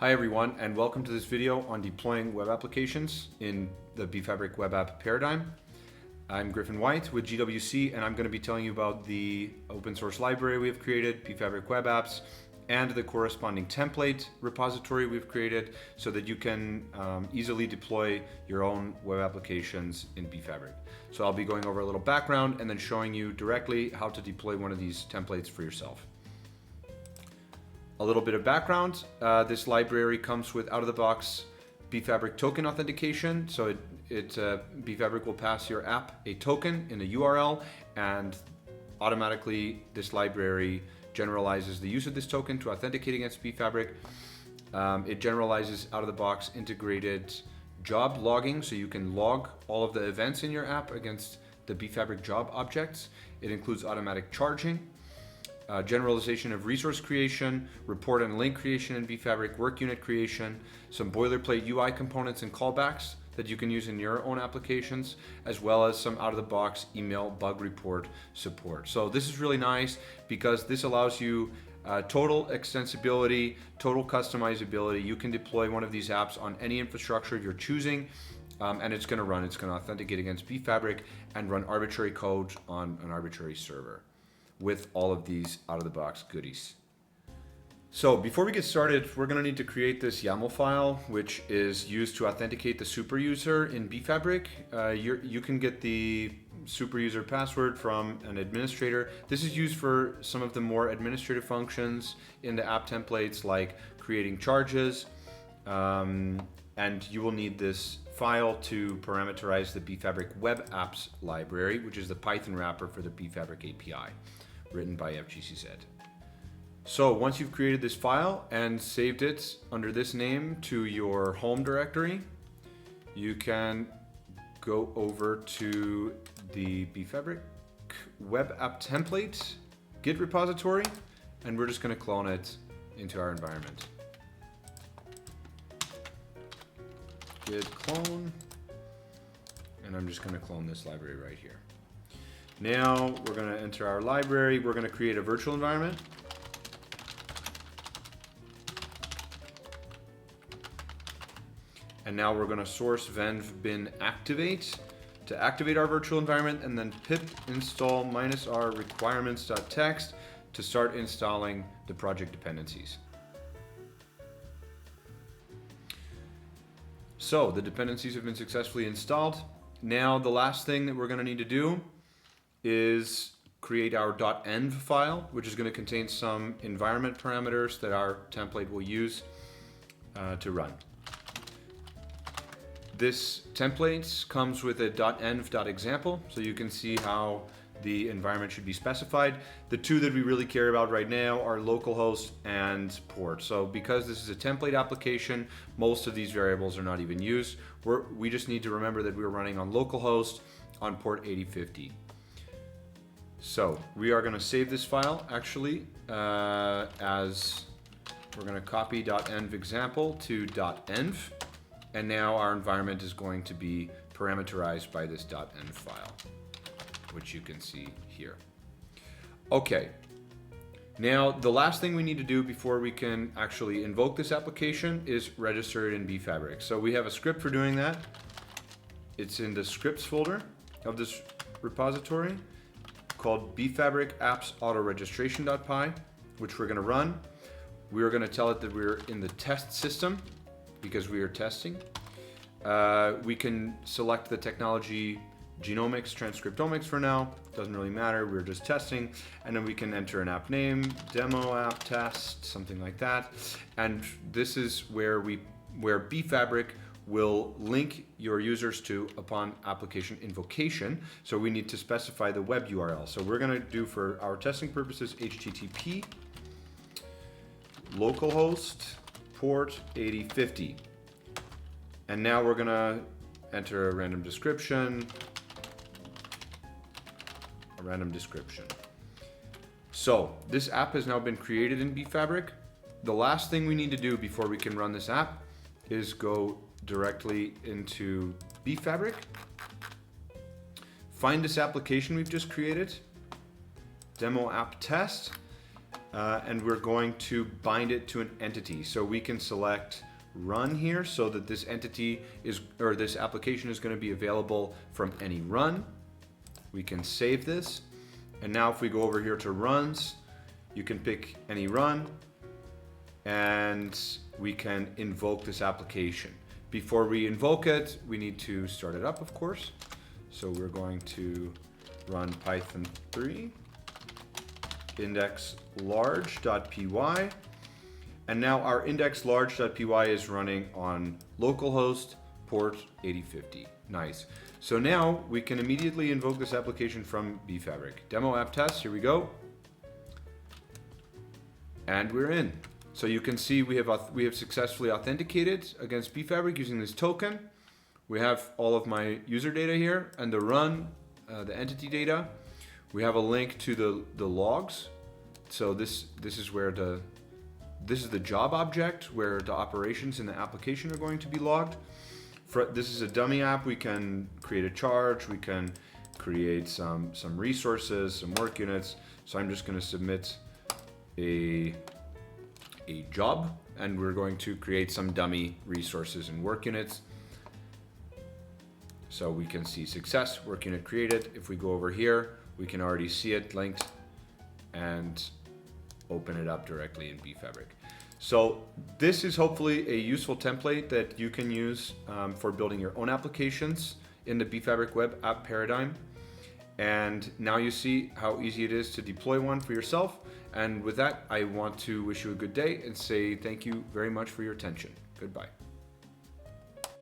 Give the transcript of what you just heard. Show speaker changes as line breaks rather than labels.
Hi everyone, and welcome to this video on deploying web applications in the bFabric web app paradigm. I'm Griffin White with GWC, and I'm going to be telling you about the open source library we've created, bFabric Web Apps, and the corresponding template repository we've created so that you can easily deploy your own web applications in bFabric. So I'll be going over a little background and then showing you directly how to deploy one of these templates for yourself. A little bit of background, this library comes with out-of-the-box bFabric token authentication. So bFabric will pass your app a token in a URL, and automatically this library generalizes the use of this token to authenticate against bFabric. It generalizes out-of-the-box integrated job logging, so you can log all of the events in your app against the bFabric job objects. It includes automatic charging, generalization of resource creation, report and link creation in bFabric, work unit creation, some boilerplate UI components and callbacks that you can use in your own applications, as well as some out-of-the-box email bug report support. So this is really nice because this allows you total extensibility, total customizability. You can deploy one of these apps on any infrastructure you're choosing, and it's going to run. It's going to authenticate against bFabric and run arbitrary code on an arbitrary server with all of these out-of-the-box goodies. So before we get started, we're going to need to create this YAML file, which is used to authenticate the super user in bFabric. You can get the super user password from an administrator. This is used for some of the more administrative functions in the app templates, like creating charges, and you will need this file to parameterize the bFabric Web Apps library, which is the Python wrapper for the bFabric API, written by FGCZ. So once you've created this file and saved it under this name to your home directory, you can go over to the bFabric Web App Template Git repository, and we're just going to clone it into our environment. Git clone, and I'm just going to clone this library right here. Now we're going to enter our library. We're going to create a virtual environment. And now we're going to source venv bin activate to activate our virtual environment, and then pip install -r requirements.txt to start installing the project dependencies. So the dependencies have been successfully installed. Now the last thing that we're going to need to do is create our .env file, which is going to contain some environment parameters that our template will use to run. This template comes with a .env.example, so you can see how the environment should be specified. The two that we really care about right now are localhost and port. So because this is a template application, most of these variables are not even used. We just need to remember that we're running on localhost on port 8050. So we are going to save this file actually as we're going to copy .env example to .env. And now our environment is going to be parameterized by this .env file, which you can see here. Okay, now the last thing we need to do before we can actually invoke this application is register it in bFabric. So we have a script for doing that. It's in the scripts folder of this repository called bFabric apps auto registration.py, which we're going to run. We are going to tell it that we're in the test system, because we are testing. We can select the technology genomics, transcriptomics for now. Doesn't really matter, we're just testing. And then we can enter an app name, demo app test, something like that. And this is where bFabric will link your users to upon application invocation. So we need to specify the web URL. So we're gonna do, for our testing purposes, HTTP localhost port 8050. And now we're gonna enter a random description. So this app has now been created in bFabric. The last thing we need to do before we can run this app is go directly into bFabric, find this application we've just created, demo app test, and we're going to bind it to an entity. So we can select run here so that this entity is, or this application is going to be available from any run. We can save this. And now if we go over here to runs, you can pick any run and we can invoke this application. Before we invoke it, we need to start it up, of course. So we're going to run Python 3 index large.py, and now our index large.py is running on localhost port 8050. Nice. So now we can immediately invoke this application from bfabric. Demo app test, here we go. And we're in. So you can see we have successfully authenticated against bfabric using this token. We have all of my user data here and the run, the entity data. We have a link to the logs. So this is where this is the job object where the operations in the application are going to be logged. This is a dummy app. We can create a charge. We can create some resources, some work units. So I'm just going to submit a job, and we're going to create some dummy resources and work units. So we can see success, work unit created. If we go over here, we can already see it linked and open it up directly in bfabric. So this is hopefully a useful template that you can use for building your own applications in the bfabric web app paradigm. And now you see how easy it is to deploy one for yourself. And with that, I want to wish you a good day and say thank you very much for your attention. Goodbye.